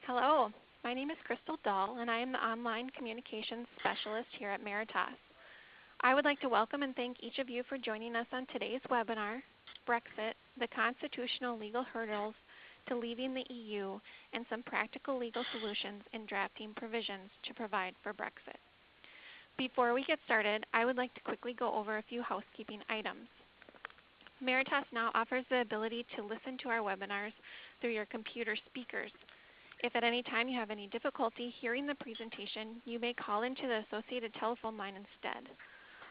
Hello, my name is Crystal Dahl, and I am the Online Communications Specialist here at Meritas. I would like to welcome and thank each of you for joining us on today's webinar, Brexit, the Constitutional Legal Hurdles to Leaving the EU and Some Practical Legal Solutions in Drafting Provisions to Provide for Brexit. Before we get started, I would like to quickly go over a few housekeeping items. Meritas now offers the ability to listen to our webinars through your computer speakers. If at any time you have any difficulty hearing the presentation, you may call into the associated telephone line instead.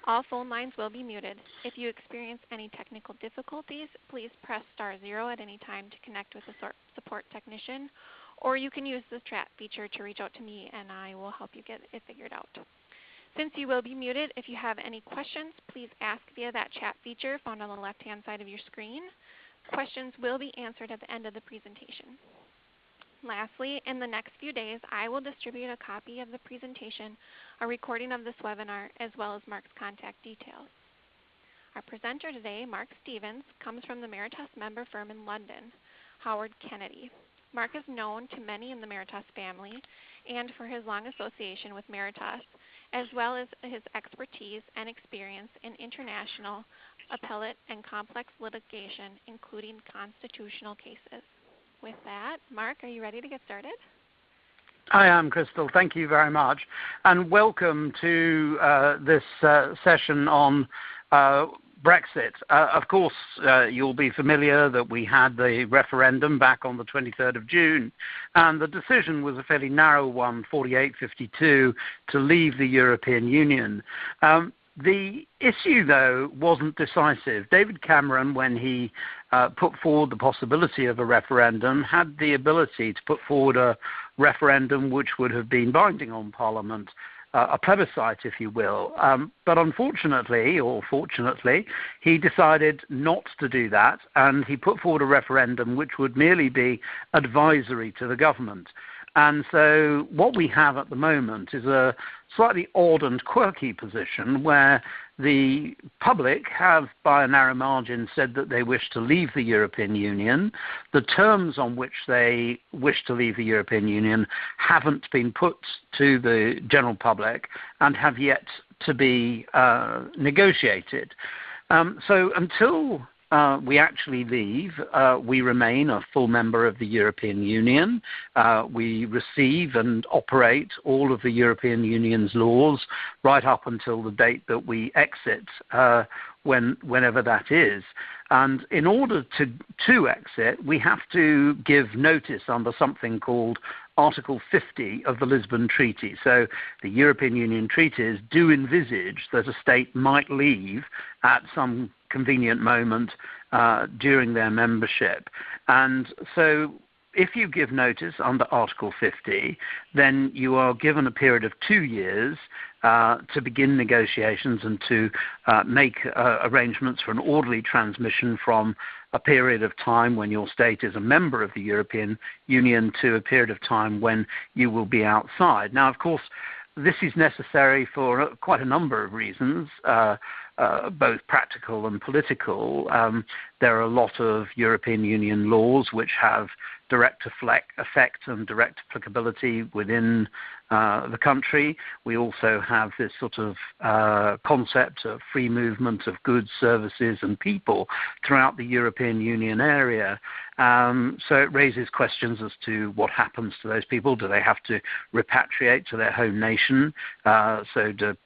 All phone lines will be muted. If you experience any technical difficulties, please press *0 at any time to connect with a support technician, or you can use the chat feature to reach out to me and I will help you get it figured out. Since you will be muted, if you have any questions, please ask via that chat feature found on the left-hand side of your screen. Questions will be answered at the end of the presentation. Lastly, in the next few days, I will distribute a copy of the presentation, a recording of this webinar, as well as Mark's contact details. Our presenter today, Mark Stevens, comes from the Meritas member firm in London, Howard Kennedy. Mark is known to many in the Meritas family and for his long association with Meritas, as well as his expertise and experience in international, appellate, and complex litigation, including constitutional cases. With that, Mark, are you ready to get started? I am, Crystal. Thank you very much. And welcome to this session on Brexit. Of course, you'll be familiar that we had the referendum back on the 23rd of June, and the decision was a fairly narrow one, 48-52, to leave the European Union. The issue, though, wasn't decisive. David Cameron, when he put forward the possibility of a referendum, had the ability to put forward a referendum which would have been binding on Parliament, a plebiscite, if you will. But unfortunately, or fortunately, he decided not to do that, and he put forward a referendum which would merely be advisory to the government. And so what we have at the moment is a slightly odd and quirky position where the public have, by a narrow margin, said that they wish to leave the European Union. The terms on which they wish to leave the European Union haven't been put to the general public and have yet to be negotiated. So until we actually leave, we remain a full member of the European Union. We receive and operate all of the European Union's laws right up until the date that we exit, whenever that is. And in order to exit, we have to give notice under something called Article 50 of the Lisbon Treaty. So the European Union treaties do envisage that a state might leave at some convenient moment during their membership. And so if you give notice under Article 50, then you are given a period of 2 years to begin negotiations and to make arrangements for an orderly transmission from a period of time when your state is a member of the European Union to a period of time when you will be outside. Now, of course, this is necessary for quite a number of reasons, both practical and political. There are a lot of European Union laws which have direct effect and direct applicability within the country. We also have this sort of concept of free movement of goods, services and people throughout the European Union area. So it raises questions as to what happens to those people. Do they have to repatriate to their home nation? So do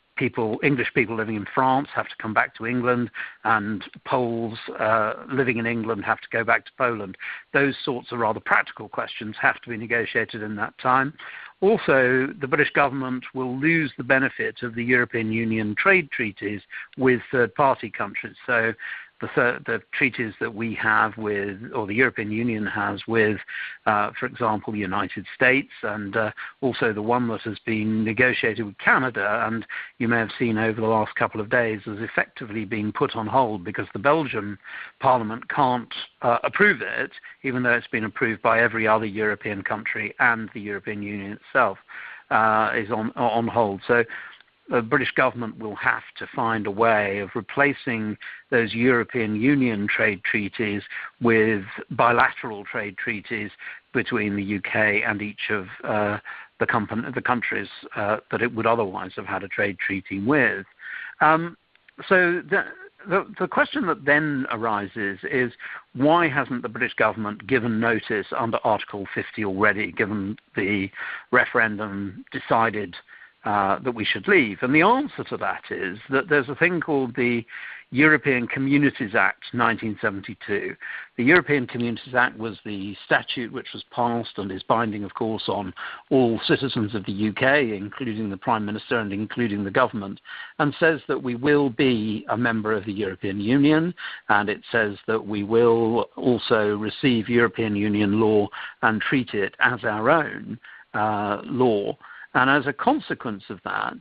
English people living in France have to come back to England, and Poles living in England have to go back to Poland? Those sorts of rather practical questions have to be negotiated in that time. Also, the British government will lose the benefit of the European Union trade treaties with third-party countries. So the treaties that we have with, or the European Union has with, for example, the United States, and also the one that has been negotiated with Canada, and you may have seen over the last couple of days, has effectively been put on hold because the Belgian Parliament can't approve it, even though it's been approved by every other European country, and the European Union itself is on hold. So the British government will have to find a way of replacing those European Union trade treaties with bilateral trade treaties between the UK and each of the countries that it would otherwise have had a trade treaty with. So the question that then arises is, why hasn't the British government given notice under Article 50 already, given the referendum decided that we should leave? And the answer to that is that there's a thing called the European Communities Act 1972. The European Communities Act was the statute which was passed and is binding, of course, on all citizens of the UK, including the Prime Minister and including the government, and says that we will be a member of the European Union, and it says that we will also receive European Union law and treat it as our own law. And as a consequence of that,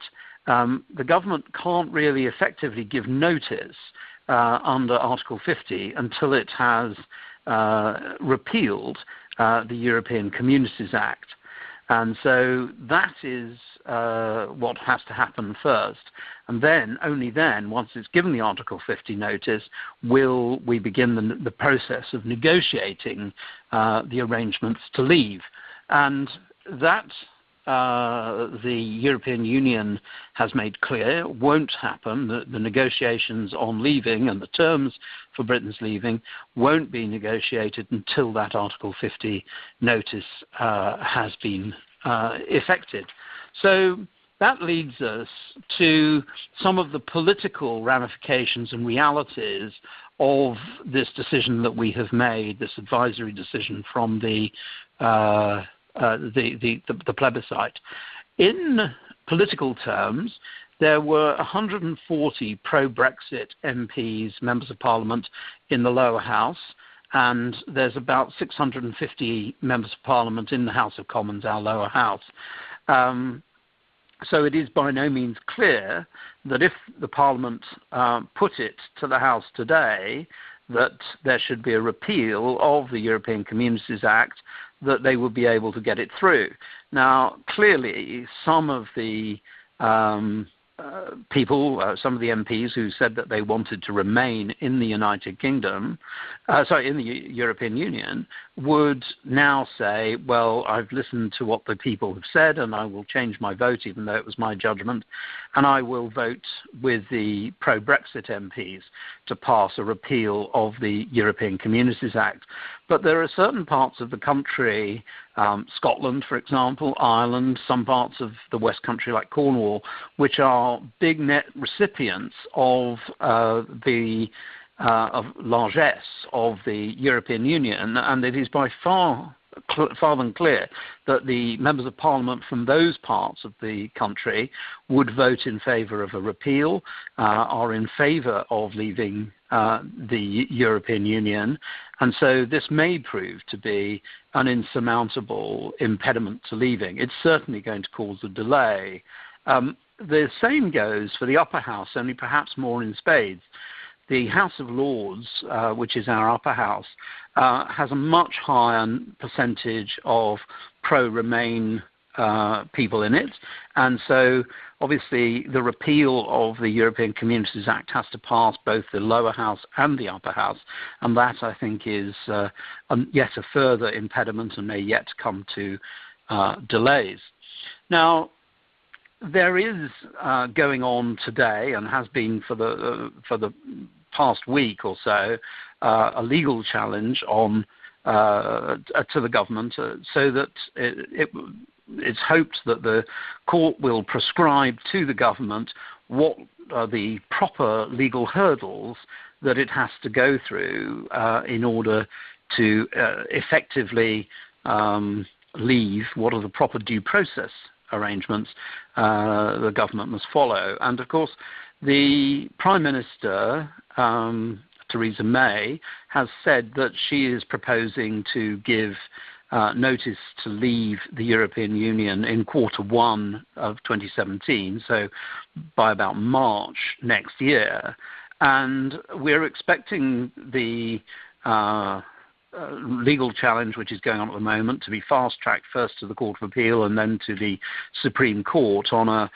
the government can't really effectively give notice under Article 50 until it has repealed the European Communities Act. And so that is what has to happen first. And then, only then, once it's given the Article 50 notice, will we begin the process of negotiating the arrangements to leave. And that the European Union has made clear won't happen. The negotiations on leaving and the terms for Britain's leaving won't be negotiated until that Article 50 notice has been effected. So that leads us to some of the political ramifications and realities of this decision that we have made, this advisory decision from the plebiscite. In political terms, there were 140 pro-Brexit MPs, members of Parliament, in the lower house, and there's about 650 members of Parliament in the House of Commons, our lower house. So it is by no means clear that if the Parliament put it to the House today that there should be a repeal of the European Communities Act, that they would be able to get it through. Now, clearly, some of the people, some of the MPs who said that they wanted to remain in the United Kingdom, in the European Union, would now say, well, I've listened to what the people have said and I will change my vote, even though it was my judgment, and I will vote with the pro-Brexit MPs to pass a repeal of the European Communities Act. But there are certain parts of the country, Scotland, for example, Ireland, some parts of the West Country like Cornwall, which are big net recipients of largesse of the European Union, and it is by far than clear that the members of Parliament from those parts of the country would vote in favour of a repeal, are in favour of leaving the European Union, and so this may prove to be an insurmountable impediment to leaving. It's certainly going to cause a delay. The same goes for the upper house, only perhaps more in spades. The House of Lords, which is our upper house, has a much higher percentage of pro-Remain people in it, and so obviously the repeal of the European Communities Act has to pass both the lower house and the upper house, and that I think is yet a further impediment and may yet come to delays. Now, there is going on today, and has been for the past week or so, a legal challenge on to the government, so that it's hoped that the court will prescribe to the government what are the proper legal hurdles that it has to go through in order to effectively leave, what are the proper due process arrangements the government must follow. And of course, the Prime Minister, Theresa May, has said that she is proposing to give notice to leave the European Union in Q1 of 2017, so by about March next year. And we're expecting the legal challenge which is going on at the moment to be fast-tracked first to the Court of Appeal and then to the Supreme Court on a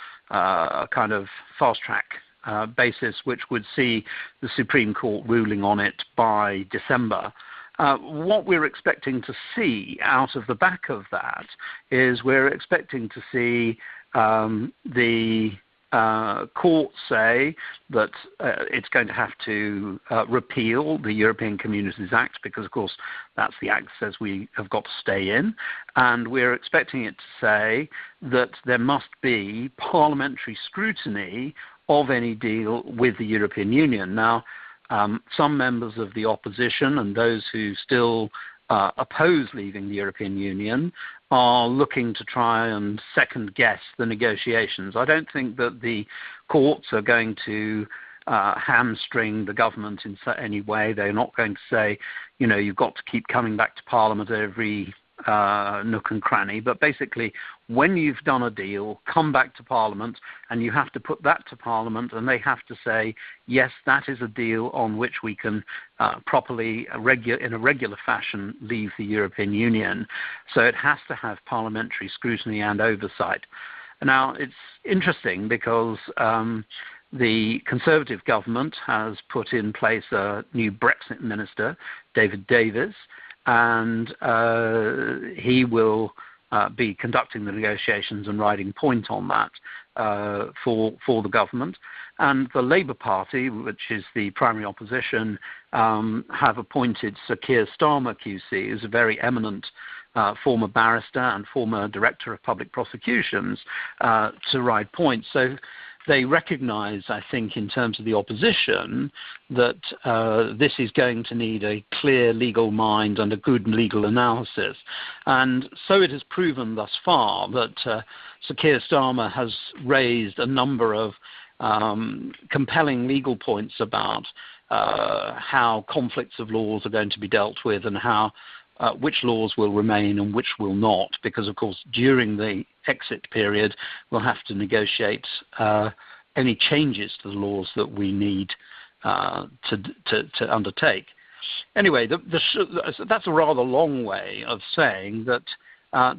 kind of fast-track basis, which would see the Supreme Court ruling on it by December. What we're expecting to see out of the back of that is we're expecting to see the court say that it's going to have to repeal the European Communities Act because, of course, that's the act that says we have got to stay in. And we're expecting it to say that there must be parliamentary scrutiny of any deal with the European Union. Now, some members of the opposition and those who still oppose leaving the European Union are looking to try and second-guess the negotiations. I don't think that the courts are going to hamstring the government in any way. They're not going to say, you know, you've got to keep coming back to Parliament every nook and cranny, but basically when you've done a deal, come back to Parliament and you have to put that to Parliament and they have to say, yes, that is a deal on which we can properly, in a regular fashion, leave the European Union. So it has to have parliamentary scrutiny and oversight. Now, it's interesting because the Conservative government has put in place a new Brexit minister, David Davis, and he will be conducting the negotiations and riding point on that for the government. And the Labour Party, which is the primary opposition, have appointed Sir Keir Starmer QC, who's a very eminent former barrister and former director of public prosecutions, to ride point. So they recognise, I think, in terms of the opposition, that this is going to need a clear legal mind and a good legal analysis. And so it has proven thus far that Sir Keir Starmer has raised a number of compelling legal points about how conflicts of laws are going to be dealt with and how which laws will remain and which will not, because, of course, during the exit period, we'll have to negotiate any changes to the laws that we need to undertake. Anyway, that's a rather long way of saying that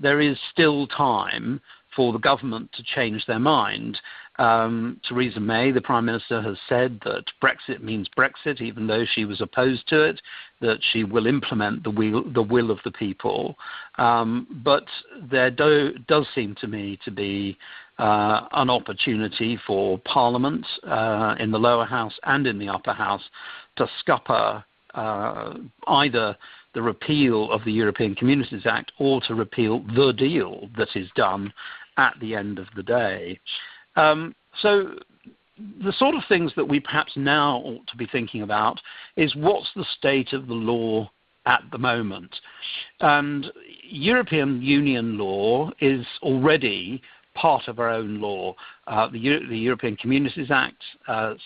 there is still time for the government to change their mind. Theresa May, the Prime Minister, has said that Brexit means Brexit, even though she was opposed to it, that she will implement the will of the people. But there does seem to me to be an opportunity for Parliament in the lower house and in the upper house to scupper either the repeal of the European Communities Act or to repeal the deal that is done at the end of the day. So the sort of things that we perhaps now ought to be thinking about is what's the state of the law at the moment. And European Union law is already part of our own law. The European Communities Act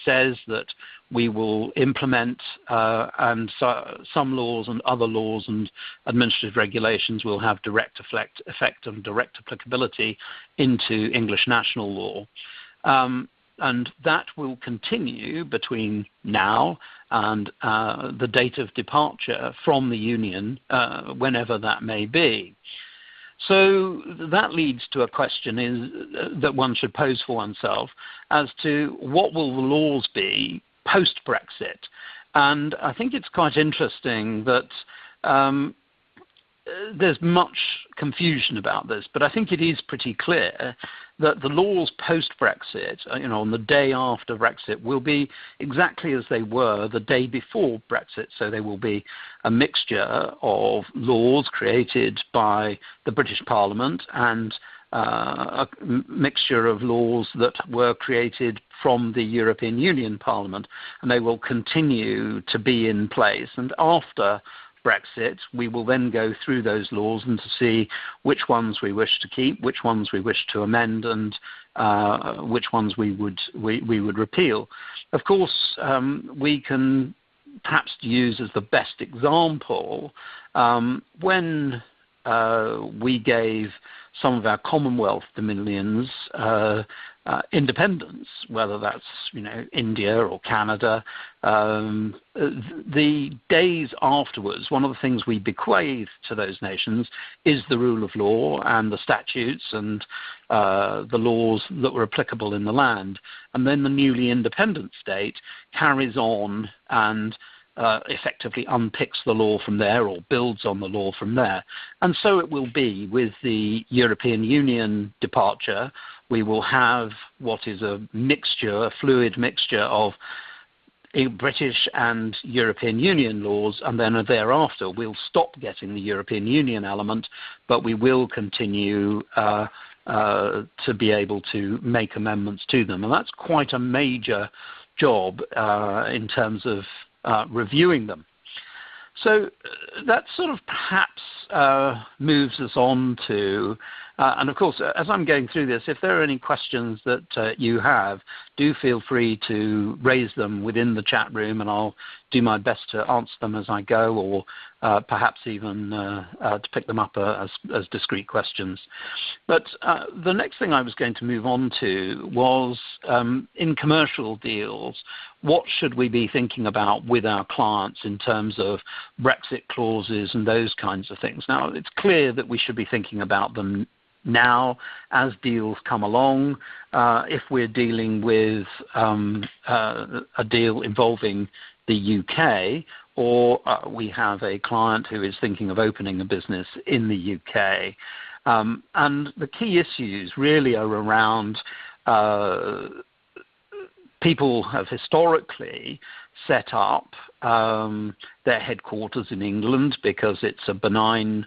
says that we will implement some laws and other laws and administrative regulations will have direct effect and direct applicability into English national law. And that will continue between now and the date of departure from the Union, whenever that may be. So that leads to a question that one should pose for oneself as to what will the laws be post-Brexit. And I think it's quite interesting that there's much confusion about this, but I think it is pretty clear that the laws post-Brexit, on the day after Brexit, will be exactly as they were the day before Brexit. So they will be a mixture of laws created by the British Parliament and a mixture of laws that were created from the European Union Parliament, and they will continue to be in place. And after Brexit, we will then go through those laws and to see which ones we wish to keep, which ones we wish to amend, and which ones we would repeal. Of course, we can perhaps use as the best example when we gave some of our Commonwealth dominions independence, whether that's India or Canada, the days afterwards, one of the things we bequeath to those nations is the rule of law and the statutes and the laws that were applicable in the land. And then the newly independent state carries on and effectively unpicks the law from there or builds on the law from there. And so it will be with the European Union departure. We will have what is a mixture, a fluid mixture of British and European Union laws, and then thereafter we'll stop getting the European Union element, but we will continue to be able to make amendments to them. And that's quite a major job in terms of reviewing them. So that sort of perhaps moves us on to, and of course, as I'm going through this, if there are any questions that you have, do feel free to raise them within the chat room, and I'll do my best to answer them as I go, or perhaps even to pick them up as discrete questions. But the next thing I was going to move on to was in commercial deals, what should we be thinking about with our clients in terms of Brexit clauses and those kinds of things? Now, it's clear that we should be thinking about them now as deals come along. If we're dealing with a deal involving the UK, or we have a client who is thinking of opening a business in the UK. And the key issues really are around people have historically set up their headquarters in England because it's a benign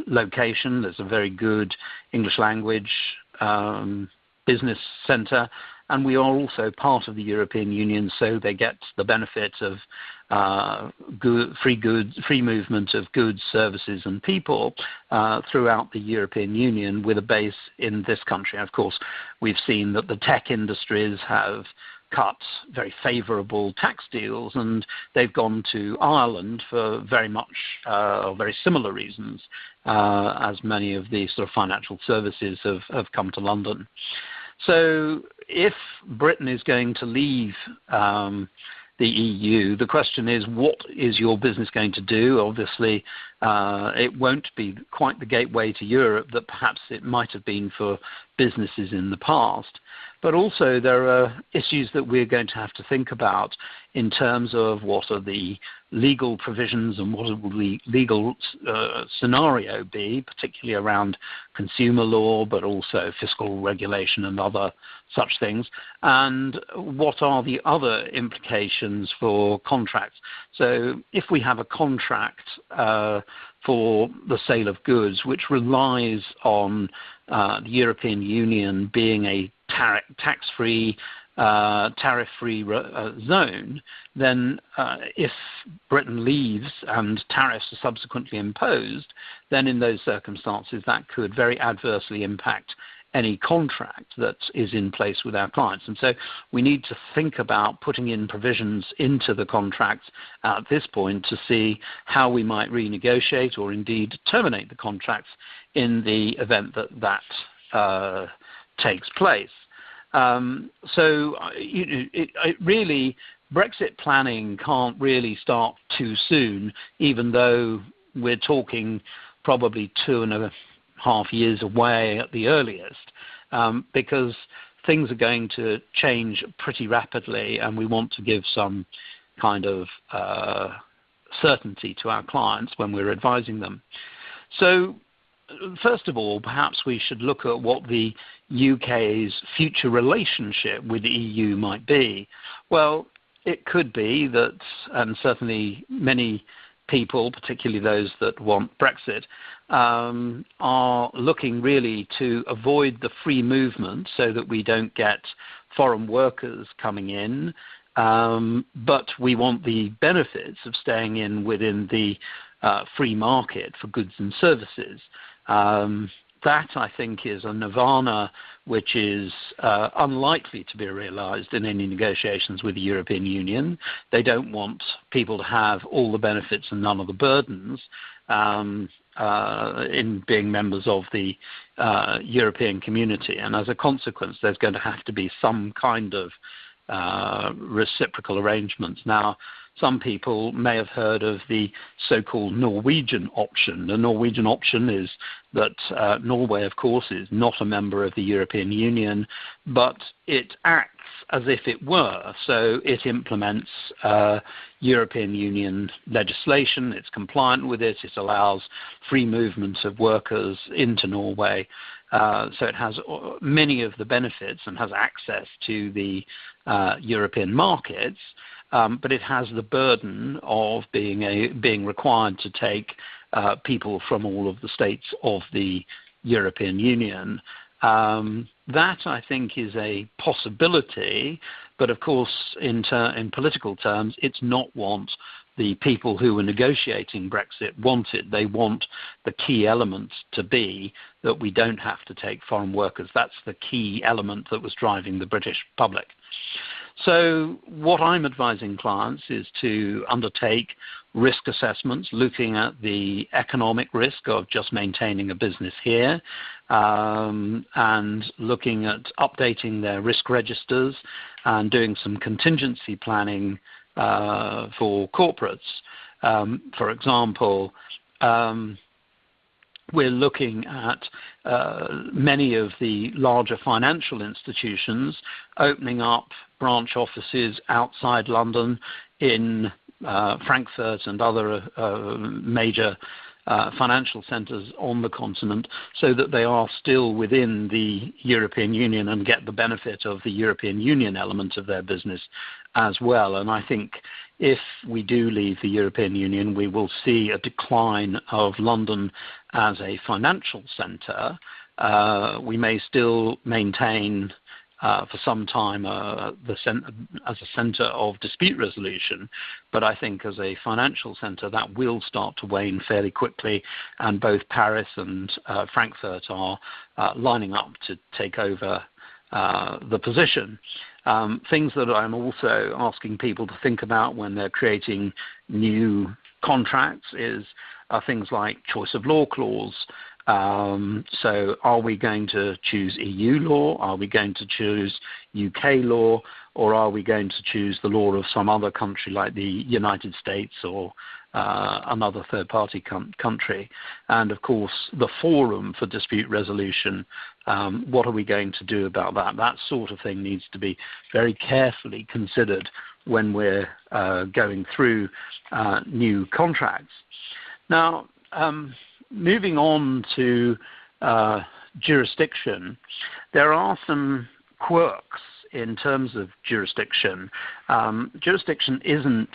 location. There's a very good English language business centre, and we are also part of the European Union, so they get the benefit of free movement of goods, services and people throughout the European Union with a base in this country. Of course, we've seen that the tech industries have cut very favourable tax deals, and they've gone to Ireland for very much very similar reasons as many of the sort of financial services have come to London. So if Britain is going to leave the EU, the question is, what is your business going to do? Obviously, it won't be quite the gateway to Europe that perhaps it might have been for businesses in the past. But also there are issues that we're going to have to think about in terms of what are the legal provisions and what will the legal scenario be, particularly around consumer law, but also fiscal regulation and other such things, and what are the other implications for contracts. So if we have a contract for the sale of goods which relies on the European Union being a tax-free, tariff-free zone, then if Britain leaves and tariffs are subsequently imposed, then in those circumstances that could very adversely impact any contract that is in place with our clients. And so we need to think about putting in provisions into the contracts at this point to see how we might renegotiate or indeed terminate the contracts in the event that that takes place. So really, Brexit planning can't really start too soon, even though we're talking probably 2.5 years away at the earliest, because things are going to change pretty rapidly, and we want to give some kind of certainty to our clients when we're advising them. So first of all, perhaps we should look at what the UK's future relationship with the EU might be. Well, it could be that, and certainly many people, particularly those that want Brexit, are looking really to avoid the free movement so that we don't get foreign workers coming in, but we want the benefits of staying in within the free market for goods and services. That, I think, is a nirvana which is unlikely to be realized in any negotiations with the European Union. They don't want people to have all the benefits and none of the burdens. in being members of the European community, and as a consequence, there's going to have to be some kind of reciprocal arrangements. Now, some people may have heard of the so-called Norwegian option. The Norwegian option is that Norway, of course, is not a member of the European Union, but it acts as if it were. So it implements European Union legislation, it's compliant with it, it allows free movement of workers into Norway. So it has many of the benefits and has access to the European markets, but it has the burden of being required to take people from all of the states of the European Union. That, I think, is a possibility, but of course, in political terms, it's not what the people who were negotiating Brexit wanted. They want the key element to be that we don't have to take foreign workers. That's the key element that was driving the British public. So what I'm advising clients is to undertake risk assessments, looking at the economic risk of just maintaining a business here, and looking at updating their risk registers and doing some contingency planning for corporates. For example, we're looking at many of the larger financial institutions opening up branch offices outside London in Frankfurt and other major financial centres on the continent, so that they are still within the European Union and get the benefit of the European Union element of their business as well. And I think if we do leave the European Union, we will see a decline of London as a financial centre. We may still maintain for some time as a centre of dispute resolution, but I think as a financial centre that will start to wane fairly quickly, and both Paris and Frankfurt are lining up to take over the position. Things that I'm also asking people to think about when they're creating new contracts are things like choice of law clause. So are we going to choose EU law? Are we going to choose UK law? Or are we going to choose the law of some other country like the United States or another third-party country? And of course, the forum for dispute resolution, what are we going to do about that? That sort of thing needs to be very carefully considered when we're going through new contracts. Now, moving on to jurisdiction, there are some quirks in terms of jurisdiction. Jurisdiction isn't,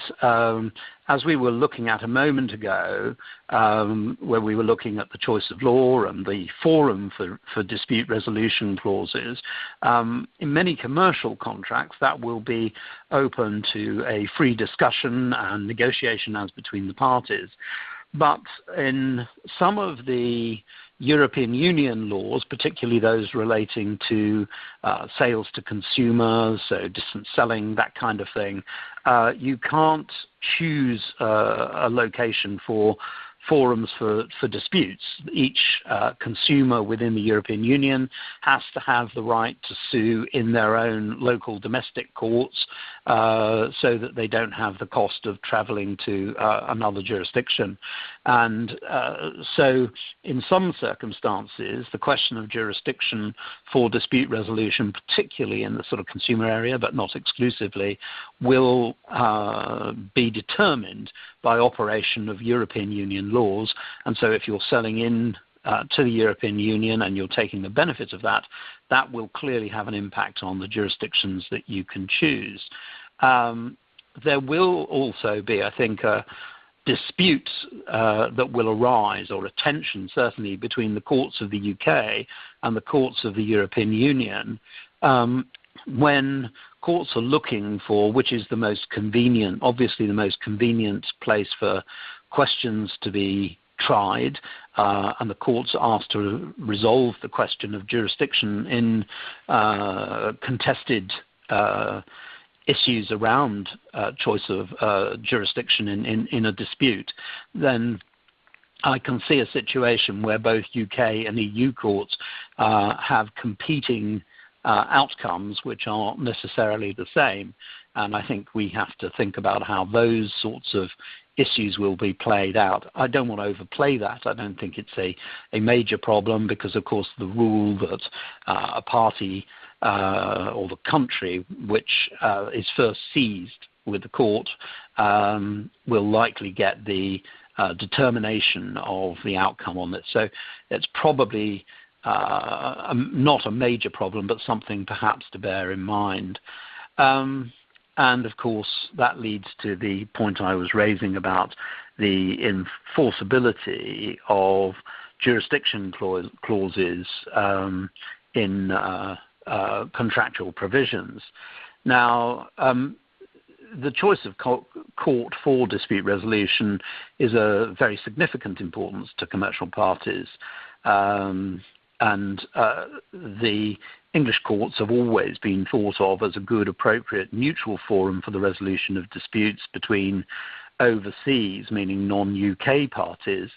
as we were looking at a moment ago, where we were looking at the choice of law and the forum for dispute resolution clauses, in many commercial contracts that will be open to a free discussion and negotiation as between the parties. But in some of the European Union laws, particularly those relating to sales to consumers, so distance selling, that kind of thing, you can't choose a location for forums for disputes. Each consumer within the European Union has to have the right to sue in their own local domestic courts, so that they don't have the cost of travelling to another jurisdiction. And so in some circumstances, the question of jurisdiction for dispute resolution, particularly in the sort of consumer area, but not exclusively, will be determined by operation of European Union laws. And so if you're selling in to the European Union and you're taking the benefit of that, that will clearly have an impact on the jurisdictions that you can choose. There will also be, I think, a dispute that will arise, or a tension certainly, between the courts of the UK and the courts of the European Union, when courts are looking for which is the most convenient, obviously the most convenient place for questions to be tried, and the courts are asked to resolve the question of jurisdiction in contested issues around choice of jurisdiction in a dispute, then I can see a situation where both UK and EU courts have competing outcomes which aren't necessarily the same. And I think we have to think about how those sorts of issues will be played out. I don't want to overplay that. I don't think it's a major problem because, of course, the rule that a party or the country which is first seized with the court will likely get the determination of the outcome on it. So it's probably not a major problem, but something perhaps to bear in mind. And of course, that leads to the point I was raising about the enforceability of jurisdiction clauses in contractual provisions. Now, the choice of court for dispute resolution is a very significant importance to commercial parties. And the English courts have always been thought of as a good, appropriate, neutral forum for the resolution of disputes between overseas, meaning non-UK parties.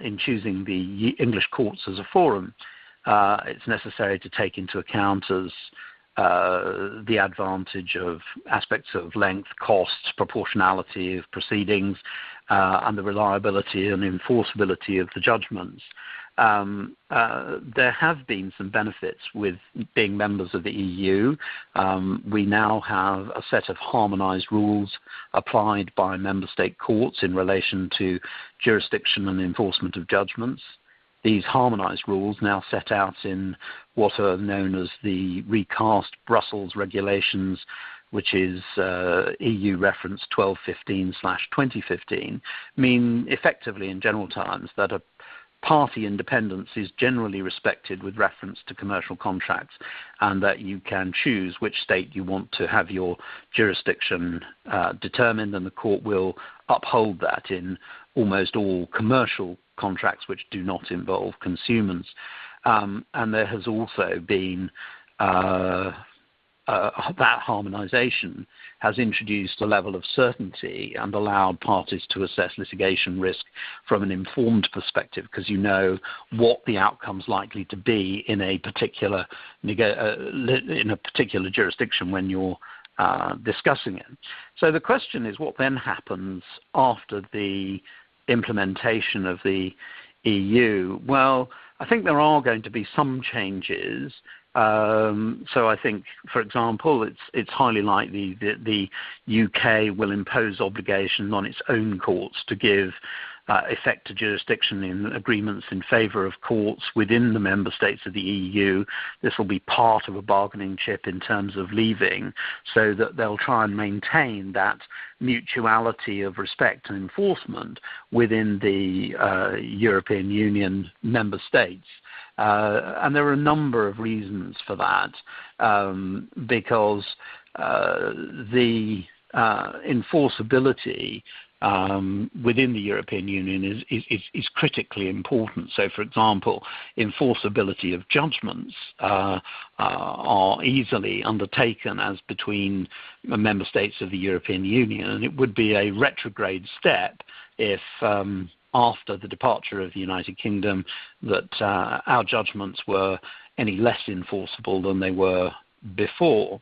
In choosing the English courts as a forum, it's necessary to take into account as the advantage of aspects of length, costs, proportionality of proceedings, and the reliability and enforceability of the judgments. There have been some benefits with being members of the EU. We now have a set of harmonized rules applied by member state courts in relation to jurisdiction and enforcement of judgments. These harmonized rules now set out in what are known as the recast Brussels regulations, which is EU reference 1215/2015, mean effectively in general terms that a party independence is generally respected with reference to commercial contracts, and that you can choose which state you want to have your jurisdiction determined, and the court will uphold that in almost all commercial contracts which do not involve consumers. And there has also been that harmonization has introduced a level of certainty and allowed parties to assess litigation risk from an informed perspective, because you know what the outcome's likely to be in a particular jurisdiction when you're discussing it. So the question is, what then happens after the implementation of the EU? Well, I think there are going to be some changes. So I think, for example, it's highly likely that the UK will impose obligations on its own courts to give effect to jurisdiction in agreements in favour of courts within the member states of the EU. This will be part of a bargaining chip in terms of leaving, so that they'll try and maintain that mutuality of respect and enforcement within the European Union member states. And there are a number of reasons for that, because the enforceability within the European Union is critically important. So, for example, enforceability of judgments are easily undertaken as between member states of the European Union, and it would be a retrograde step if after the departure of the United Kingdom that our judgments were any less enforceable than they were before.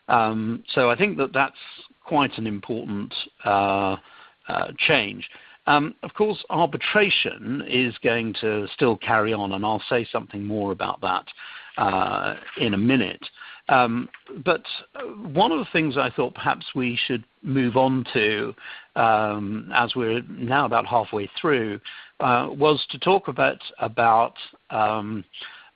So I think that that's quite an important change. Of course, arbitration is going to still carry on, and I'll say something more about that in a minute. But one of the things I thought perhaps we should move on to, as we're now about halfway through, was to talk about a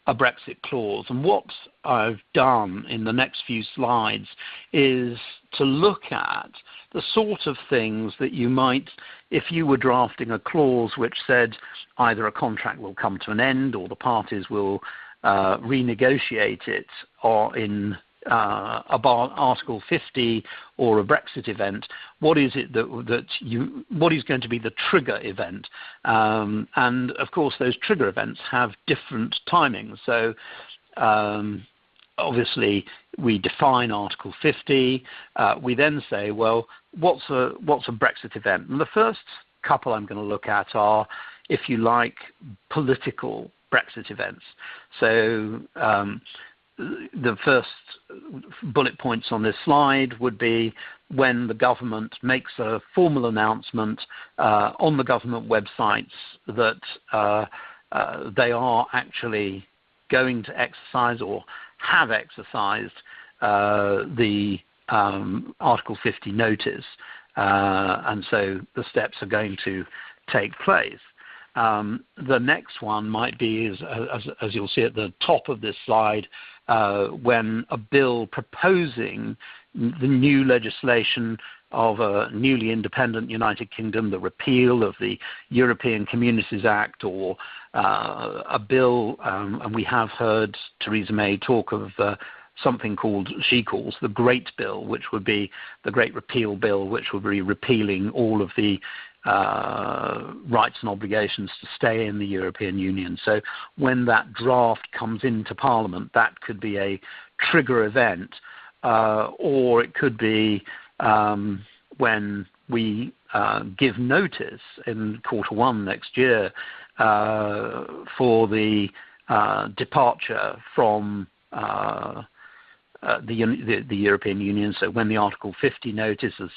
Brexit clause. And what I've done in the next few slides is to look at the sort of things that you might, if you were drafting a clause which said either a contract will come to an end or the parties will renegotiate it, or in Article 50 or a Brexit event, what is it what is going to be the trigger event? And of course, those trigger events have different timings. So obviously, we define Article 50. We then say, well, what's a Brexit event? And the first couple I'm going to look at are if you like, political Brexit events. So the first bullet points on this slide would be when the government makes a formal announcement on the government websites that they are actually going to exercise or have exercised the Article 50 notice, and so the steps are going to take place. The next one might be, as you'll see at the top of this slide, when a bill proposing the new legislation of a newly independent United Kingdom, the repeal of the European Communities Act, or a bill, and we have heard Theresa May talk of something she calls the Great Bill, which would be the Great Repeal Bill, which would be repealing all of the rights and obligations to stay in the European Union. So when that draft comes into Parliament, that could be a trigger event, or it could be when we give notice in Q1 next year for the departure from the European Union. So when the Article 50 notice has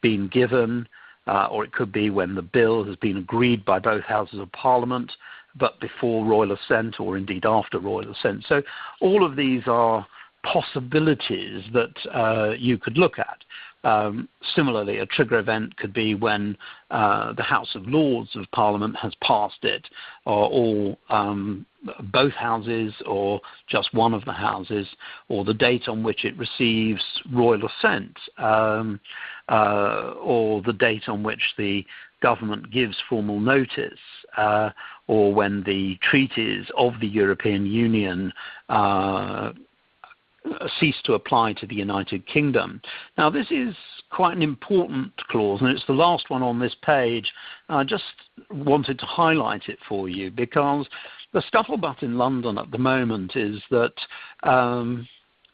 been given, or it could be when the bill has been agreed by both houses of Parliament, but before royal assent, or indeed after royal assent. So all of these are possibilities that you could look at. Similarly, a trigger event could be when the House of Lords of Parliament has passed it, or both houses, or just one of the houses, or the date on which it receives royal assent, or the date on which the government gives formal notice, or when the treaties of the European Union cease to apply to the United Kingdom. Now, this is quite an important clause, and it's the last one on this page. I just wanted to highlight it for you because the scuttlebutt in London at the moment is that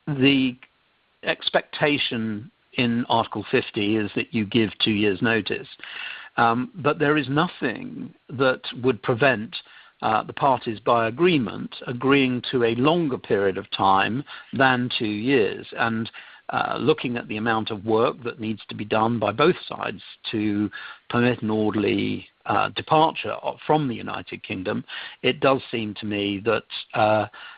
the expectation in Article 50 is that you give 2 years' notice. But there is nothing that would prevent the parties by agreement agreeing to a longer period of time than 2 years. And looking at the amount of work that needs to be done by both sides to permit an orderly departure from the United Kingdom, it does seem to me that,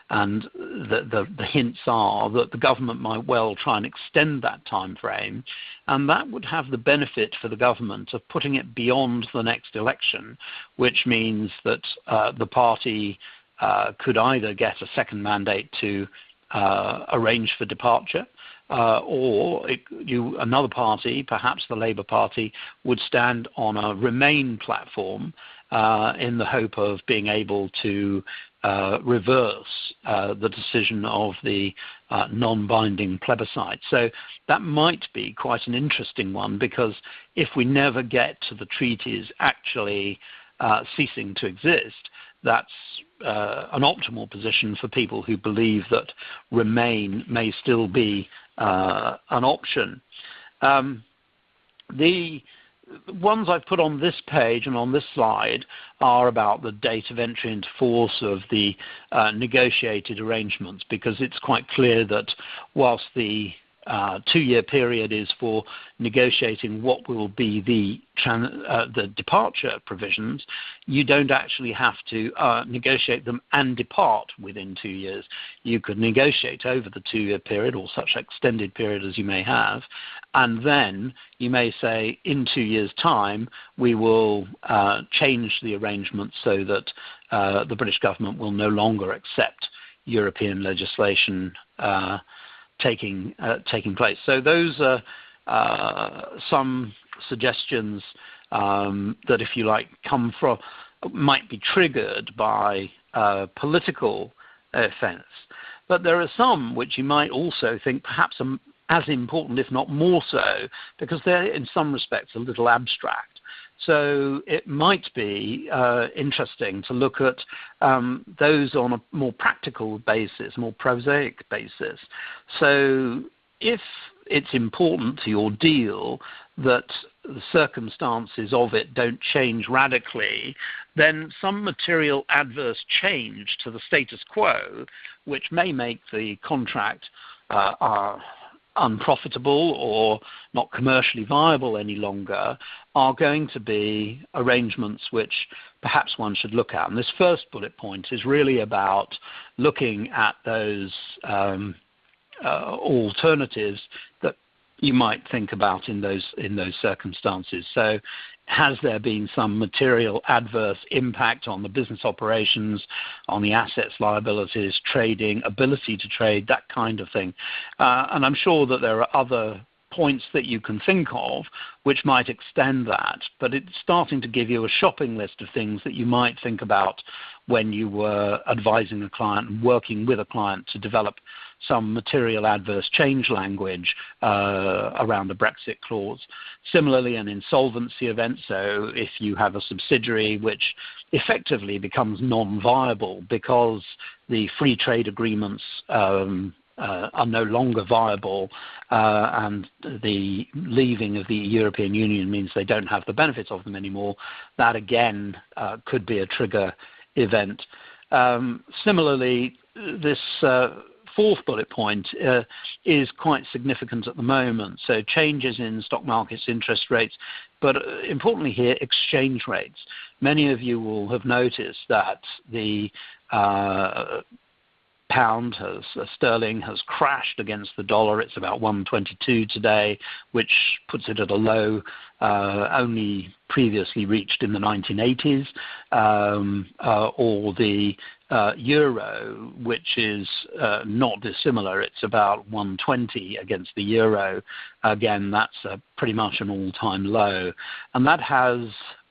and the hints are that the government might well try and extend that time frame, and that would have the benefit for the government of putting it beyond the next election, which means that the party could either get a second mandate to arrange for departure, or another party, perhaps the Labour Party, would stand on a Remain platform in the hope of being able to reverse the decision of the non-binding plebiscite. So that might be quite an interesting one, because if we never get to the treaties actually ceasing to exist, that's an optimal position for people who believe that Remain may still be an option. The ones I've put on this page and on this slide are about the date of entry into force of the negotiated arrangements, because it's quite clear that whilst the 2-year period is for negotiating what will be the departure provisions, you don't actually have to negotiate them and depart within 2 years. You could negotiate over the 2-year period, or such extended period as you may have, and then you may say in 2 years' time we will change the arrangements so that the British government will no longer accept European legislation taking place. So those are some suggestions that, if you like, might be triggered by political offence. But there are some which you might also think perhaps are as important, if not more so, because they're in some respects a little abstract. So it might be interesting to look at those on a more practical basis, more prosaic basis. So if it's important to your deal that the circumstances of it don't change radically, then some material adverse change to the status quo, which may make the contract unprofitable or not commercially viable any longer, are going to be arrangements which perhaps one should look at. And this first bullet point is really about looking at those alternatives that you might think about in those circumstances. So has there been some material adverse impact on the business operations, on the assets, liabilities, trading, ability to trade, that kind of thing? And I'm sure that there are other points that you can think of which might extend that, but it's starting to give you a shopping list of things that you might think about when you were advising a client and working with a client to develop some material adverse change language around the Brexit clause. Similarly, an insolvency event, so if you have a subsidiary which effectively becomes non-viable because the free trade agreements are no longer viable and the leaving of the European Union means they don't have the benefits of them anymore, that again could be a trigger event. Similarly, this fourth bullet point is quite significant at the moment. So changes in stock markets, interest rates, but importantly here, exchange rates. Many of you will have noticed that the sterling has crashed against the dollar. It's about 122 today, which puts it at a low only previously reached in the 1980s, or the euro, which is not dissimilar. It's about 120 against the euro. Again, that's pretty much an all-time low. And that has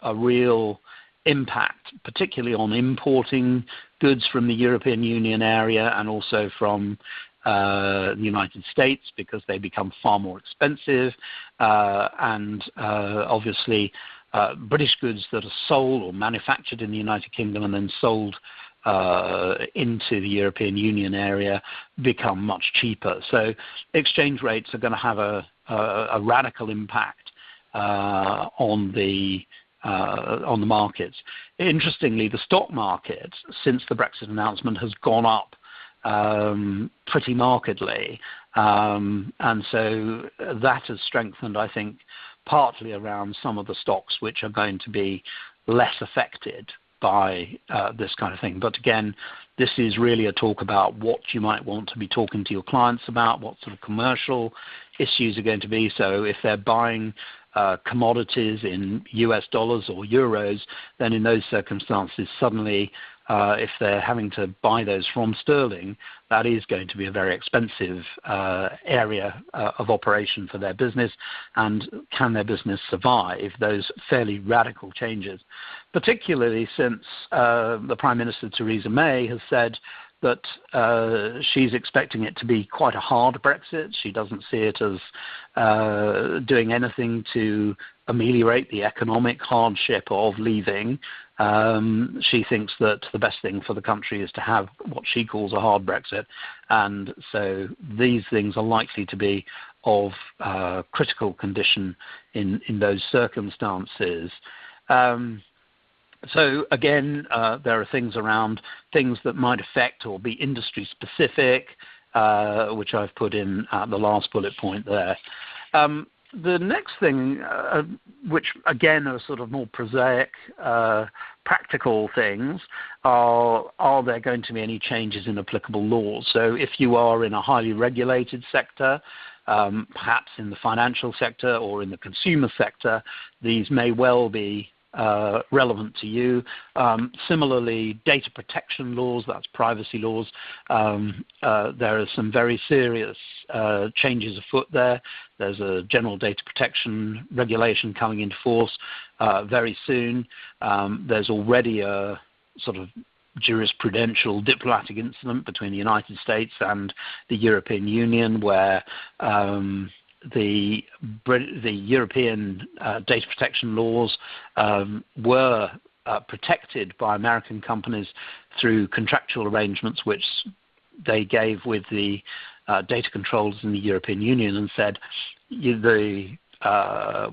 a real impact, particularly on importing goods from the European Union area and also from the United States, because they become far more expensive, and obviously British goods that are sold or manufactured in the United Kingdom and then sold into the European Union area become much cheaper. So exchange rates are going to have a radical impact on the markets. Interestingly, the stock market, since the Brexit announcement, has gone up pretty markedly, and so that has strengthened, I think, partly around some of the stocks which are going to be less affected by this kind of thing. But again, this is really a talk about what you might want to be talking to your clients about, what sort of commercial issues are going to be. So if they're buying commodities in US dollars or euros, then in those circumstances, suddenly if they're having to buy those from sterling, that is going to be a very expensive area of operation for their business. And can their business survive those fairly radical changes? Particularly since the Prime Minister, Theresa May, has said that she's expecting it to be quite a hard Brexit. She doesn't see it as doing anything to ameliorate the economic hardship of leaving. She thinks that the best thing for the country is to have what she calls a hard Brexit, and so these things are likely to be of critical condition in those circumstances. So again, there are things around things that might affect or be industry specific, which I've put in the last bullet point there. The next thing, which again are sort of more prosaic, practical things, are there going to be any changes in applicable laws? So if you are in a highly regulated sector, perhaps in the financial sector or in the consumer sector, these may well be relevant to you. Similarly, data protection laws, that's privacy laws, there are some very serious changes afoot there. There's a general data protection regulation coming into force very soon. There's already a sort of jurisprudential diplomatic incident between the United States and the European Union where the European data protection laws were protected by American companies through contractual arrangements which they gave with the data controllers in the European Union, and said the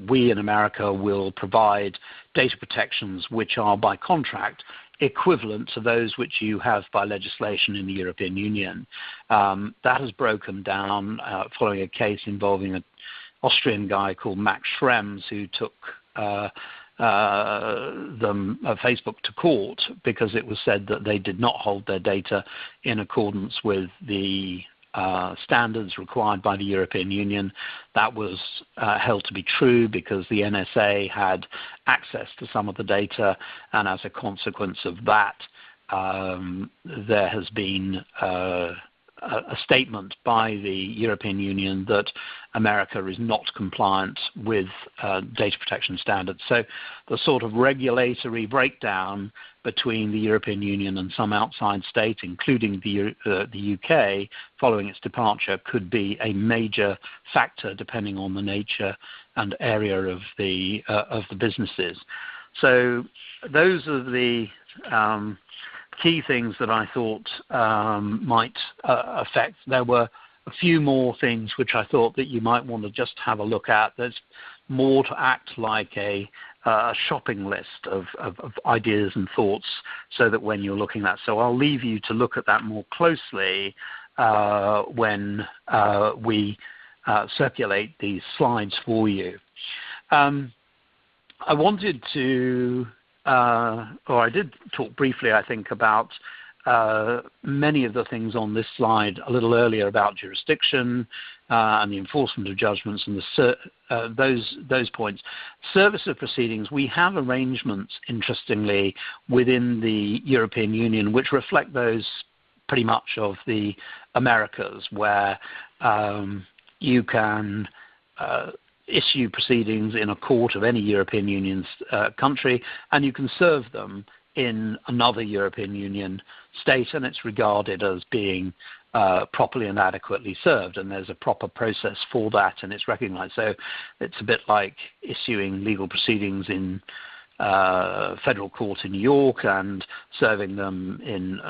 we in America will provide data protections which are by contract equivalent to those which you have by legislation in the European Union. That has broken down following a case involving an Austrian guy called Max Schrems, who took Facebook to court because it was said that they did not hold their data in accordance with the standards required by the European Union. That was held to be true because the NSA had access to some of the data, and as a consequence of that, there has been a statement by the European Union that America is not compliant with data protection standards. So the sort of regulatory breakdown between the European Union and some outside state, including the UK, following its departure, could be a major factor depending on the nature and area of the businesses. So those are the key things that I thought might affect. There were a few more things which I thought that you might want to just have a look at. There's more to act like a shopping list of ideas and thoughts, so that when you're looking at that. So I'll leave you to look at that more closely when we circulate these slides for you. I wanted to or I did talk briefly, I think, about many of the things on this slide a little earlier about jurisdiction and the enforcement of judgments and those points. Service of proceedings, we have arrangements, interestingly, within the European Union which reflect those pretty much of the Americas, where you can issue proceedings in a court of any European Union's country, and you can serve them in another European Union state, and it's regarded as being properly and adequately served, and there's a proper process for that, and it's recognized. So it's a bit like issuing legal proceedings in federal court in New York and serving them in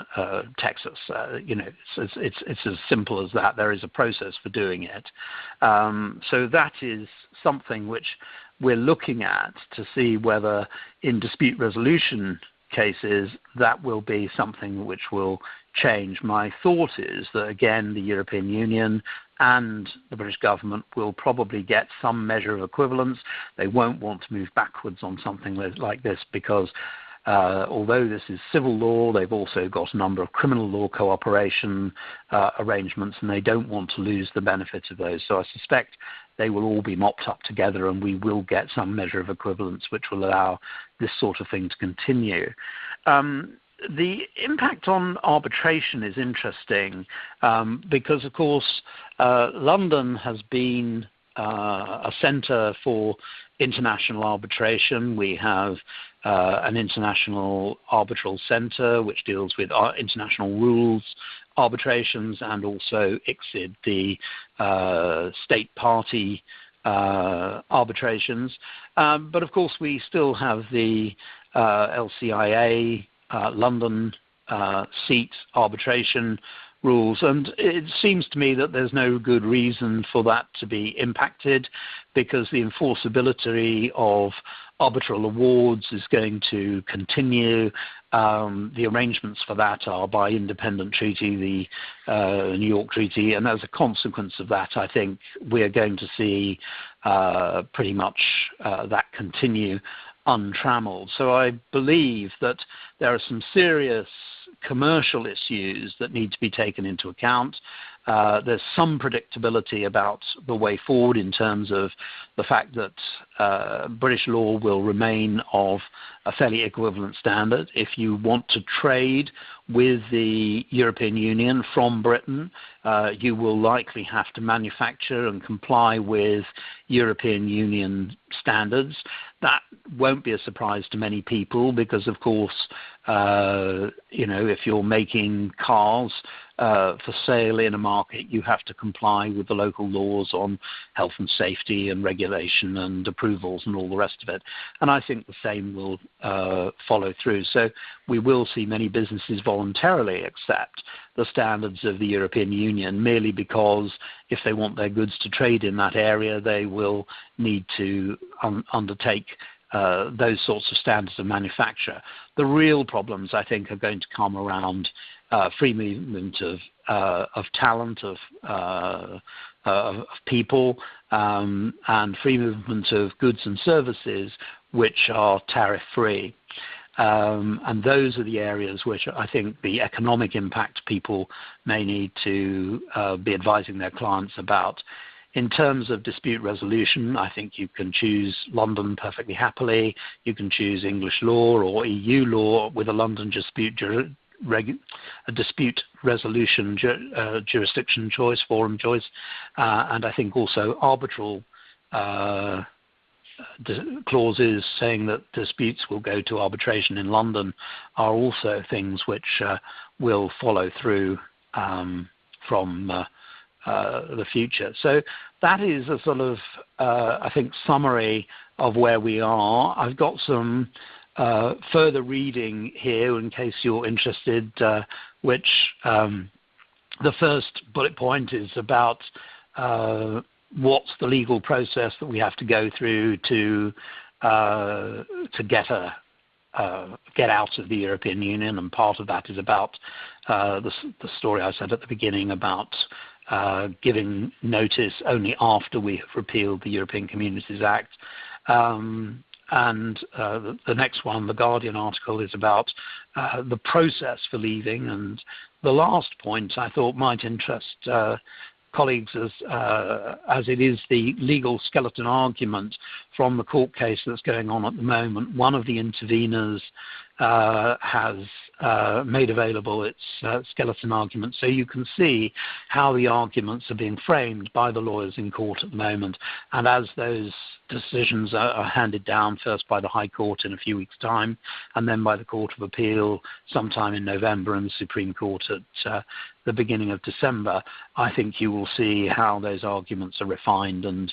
Texas. It's as simple as that. There is a process for doing it. So that is something which we're looking at to see whether in dispute resolution cases that will be something which will change. My thought is that, again, the European Union and the British government will probably get some measure of equivalence. They won't want to move backwards on something like this because although this is civil law, they've also got a number of criminal law cooperation arrangements, and they don't want to lose the benefit of those. So I suspect they will all be mopped up together, and we will get some measure of equivalence which will allow this sort of thing to continue. The impact on arbitration is interesting because, of course, London has been a centre for international arbitration. We have an international arbitral centre which deals with international rules arbitrations, and also ICSID, the state party arbitrations. But of course we still have the LCIA London seat arbitration rules, and it seems to me that there's no good reason for that to be impacted, because the enforceability of arbitral awards is going to continue. The arrangements for that are by independent treaty, the New York Treaty, and as a consequence of that, I think we're going to see pretty much that continue untrammeled. So I believe that there are some serious commercial issues that need to be taken into account. There's some predictability about the way forward in terms of the fact that British law will remain of a fairly equivalent standard. If you want to trade with the European Union from Britain, you will likely have to manufacture and comply with European Union standards. That won't be a surprise to many people because, of course, if you're making cars for sale in a market, you have to comply with the local laws on health and safety and regulation and approvals and all the rest of it. And I think the same will follow through. So we will see many businesses voluntarily accept the standards of the European Union merely because if they want their goods to trade in that area, they will need to undertake those sorts of standards of manufacture. The real problems, I think, are going to come around free movement of talent, of people, and free movement of goods and services which are tariff-free. And those are the areas which I think the economic impact people may need to be advising their clients about. In terms of dispute resolution, I think you can choose London perfectly happily. You can choose English law or EU law with a London dispute resolution jurisdiction choice, forum choice, and I think also arbitral clauses saying that disputes will go to arbitration in London are also things which will follow through from the future. So that is a sort of, I think, summary of where we are. I've got some further reading here in case you're interested, which the first bullet point is about what's the legal process that we have to go through to get out of the European Union, and part of that is about the story I said at the beginning about giving notice only after we have repealed the European Communities Act. And the next one, the Guardian article, is about the process for leaving. And the last point I thought might interest colleagues as it is the legal skeleton argument from the court case that's going on at the moment. One of the interveners has made available its skeleton argument, so you can see how the arguments are being framed by the lawyers in court at the moment. And as those decisions are handed down, first by the High Court in a few weeks' time, and then by the Court of Appeal sometime in November, and the Supreme Court at the beginning of December, I think you will see how those arguments are refined, and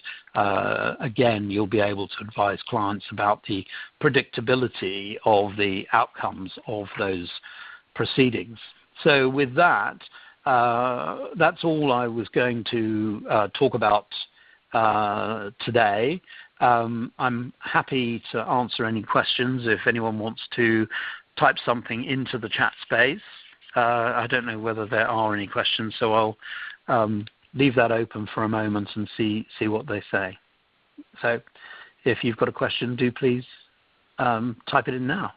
again, you'll be able to advise clients about the predictability of the outcomes of those proceedings. So with that, that's all I was going to talk about today. I'm happy to answer any questions if anyone wants to type something into the chat space. I don't know whether there are any questions, so I'll leave that open for a moment and see what they say. So if you've got a question, do please type it in now.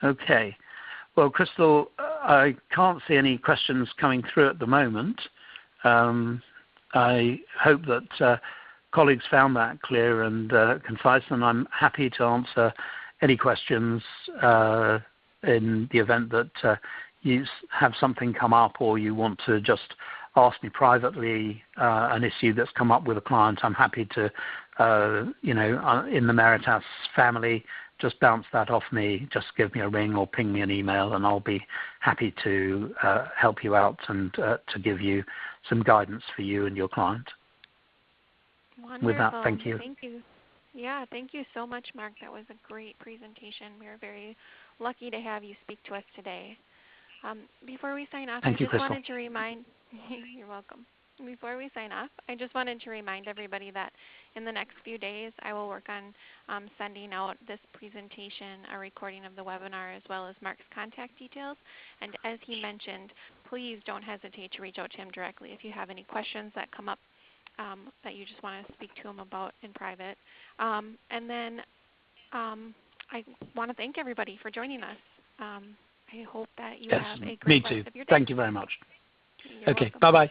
Okay. Well, Crystal, I can't see any questions coming through at the moment. I hope that colleagues found that clear and concise, and I'm happy to answer any questions in the event that you have something come up or you want to just ask me privately an issue that's come up with a client. I'm happy to, in the Meritas family, just bounce that off me. Just give me a ring or ping me an email, and I'll be happy to help you out and to give you some guidance for you and your client. Wonderful. With that, thank you. Thank you. Yeah, thank you so much, Mark. That was a great presentation. We are very lucky to have you speak to us today. Before we sign off, wanted to remind you're welcome. Before we sign off, I just wanted to remind everybody that in the next few days, I will work on sending out this presentation, a recording of the webinar, as well as Mark's contact details. And as he mentioned, please don't hesitate to reach out to him directly if you have any questions that come up that you just want to speak to him about in private. And then I want to thank everybody for joining us. I hope that you have a great rest of your day. Thank you very much. You're okay, welcome. bye-bye.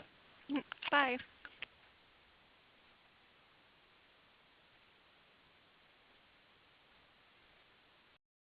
Bye.